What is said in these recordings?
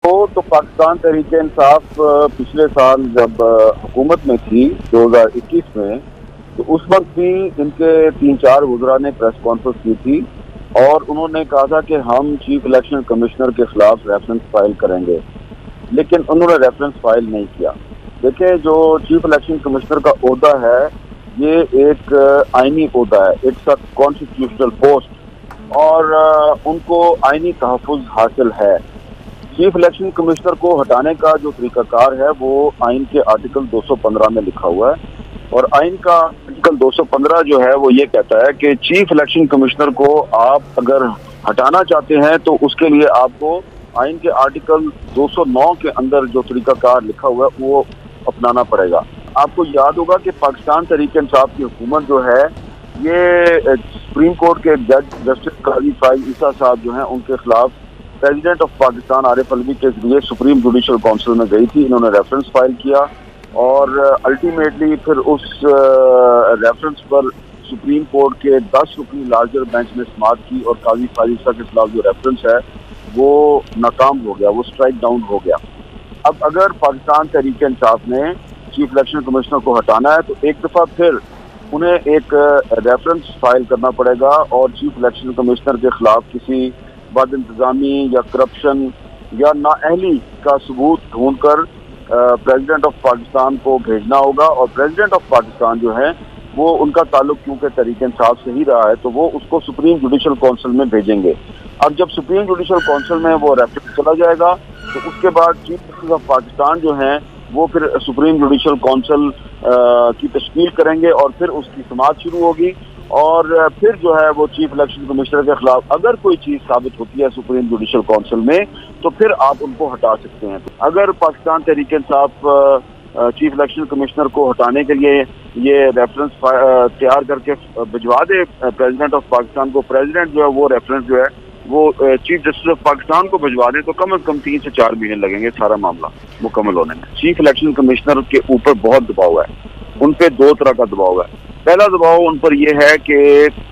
तो पाकिस्तान तहरीक इंसाफ पिछले साल जब हुकूमत में थी 2021 में, तो उस वक्त भी इनके 3-4 वज़रा ने प्रेस कॉन्फ्रेंस की थी और उन्होंने कहा था कि हम चीफ इलेक्शन कमिश्नर के खिलाफ रेफरेंस फाइल करेंगे, लेकिन उन्होंने रेफरेंस फाइल नहीं किया। देखिए, जो चीफ इलेक्शन कमिश्नर का ओहदा है ये एक आइनी ओहदा है, इट्स अ कॉन्स्टिट्यूशनल पोस्ट और उनको आइनी तहफ़्फ़ुज़ हासिल है। चीफ इलेक्शन कमिश्नर को हटाने का जो तरीकाकार है वो आइन के आर्टिकल 215 में लिखा हुआ है और आइन का आर्टिकल 215 जो है वो ये कहता है कि चीफ इलेक्शन कमिश्नर को आप अगर हटाना चाहते हैं तो उसके लिए आपको आइन के आर्टिकल 209 के अंदर जो तरीकाकार लिखा हुआ है वो अपनाना पड़ेगा। आपको याद होगा कि पाकिस्तान तहरीक इंसाफ की हुकूमत जो है ये सुप्रीम कोर्ट के जज जस्टिस काजी फाइज ईसा साहब जो हैं उनके खिलाफ प्रेसिडेंट ऑफ पाकिस्तान आरिफ अलवी के जरिए सुप्रीम जुडिशल काउंसिल में गई थी। इन्होंने रेफरेंस फाइल किया और अल्टीमेटली फिर उस रेफरेंस पर सुप्रीम कोर्ट के 10 रुकनी लार्जर बेंच ने समाअत की और काजी फाइज के खिलाफ जो रेफरेंस है वो नाकाम हो गया, वो स्ट्राइक डाउन हो गया। अब अगर पाकिस्तान तहरीक इंसाफ ने चीफ इलेक्शन कमिश्नर को हटाना है तो एक दफ़ा फिर उन्हें एक रेफरेंस फाइल करना पड़ेगा और चीफ इलेक्शन कमिश्नर के खिलाफ किसी बद इंतजामी या करप्शन या नाअहली का सबूत ढूंढकर प्रेसिडेंट ऑफ पाकिस्तान को भेजना होगा और प्रेसिडेंट ऑफ पाकिस्तान जो है वो उनका ताल्लुक क्योंकि तहरीक इंसाफ से ही रहा है तो वो उसको सुप्रीम जुडिशल काउंसिल में भेजेंगे। अब जब सुप्रीम जुडिशल काउंसिल में वो रेफरेंस चला जाएगा तो उसके बाद चीफ जस्टिस ऑफ पाकिस्तान जो हैं वो फिर सुप्रीम जुडिशल काउंसिल की तश्कील करेंगे और फिर उसकी समाअत शुरू होगी और फिर जो है वो चीफ इलेक्शन कमिश्नर के खिलाफ अगर कोई चीज़ साबित होती है सुप्रीम जुडिशल काउंसिल में तो फिर आप उनको हटा सकते हैं। अगर Pakistan Tehreek Insaf chief election commissioner को हटाने के लिए ये रेफरेंस तैयार करके भिजवा दे प्रेसिडेंट ऑफ पाकिस्तान को, प्रेसिडेंट जो है वो रेफरेंस जो है वो चीफ जस्टिस ऑफ पाकिस्तान को भिजवा दें तो कम से कम 3 से 4 महीने लगेंगे सारा मामला मुकम्मल होने में। चीफ इलेक्शन कमिश्नर के ऊपर बहुत दबाव है, उन पे 2 तरह का दबाव है। पहला दबाव उन पर यह है कि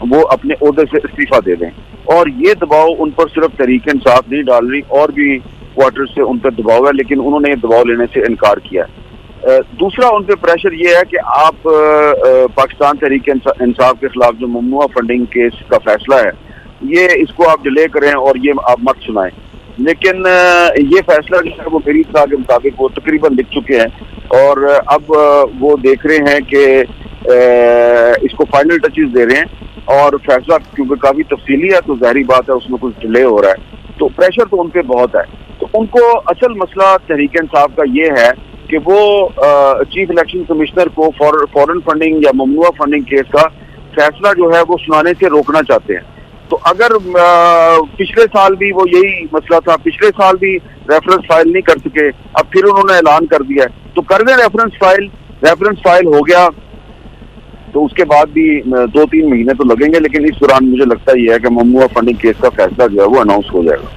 वो अपने ओहदे से इस्तीफा दे दें और ये दबाव उन पर सिर्फ तहरीक इंसाफ नहीं डाल रही, और भी क्वार्टर से उन पर दबाव है, लेकिन उन्होंने ये दबाव लेने से इनकार किया है। दूसरा उन पर प्रेशर ये है कि आप पाकिस्तान तहरीक इंसाफ के खिलाफ जो ममनुआ फंडिंग केस का फैसला है ये इसको आप डिले करें और ये आप मत सुनाएं, लेकिन ये फैसला जो है वो मेरी इत्तला के मुताबिक वो तकरीबन लिख चुके हैं और अब वो देख रहे हैं कि इसको फाइनल टचेस दे रहे हैं और फैसला क्योंकि काफी तफसीली है तो जाहिर बात है उसमें कुछ डिले हो रहा है, तो प्रेशर तो उन पे बहुत है। तो उनको असल मसला तहरीक इंसाफ का ये है कि वो चीफ इलेक्शन कमिश्नर को फॉरेन फंडिंग या ममनुआ फंडिंग केस का फैसला जो है वो सुनाने से रोकना चाहते हैं। तो अगर पिछले साल भी वो यही मसला था, पिछले साल भी रेफरेंस फाइल नहीं कर सके, अब फिर उन्होंने ऐलान कर दिया है तो कर दें रेफरेंस फाइल हो गया तो उसके बाद भी 2-3 महीने तो लगेंगे, लेकिन इस दौरान मुझे लगता ही है कि ममनुआ फंडिंग केस का फैसला जो है वो अनाउंस हो जाएगा।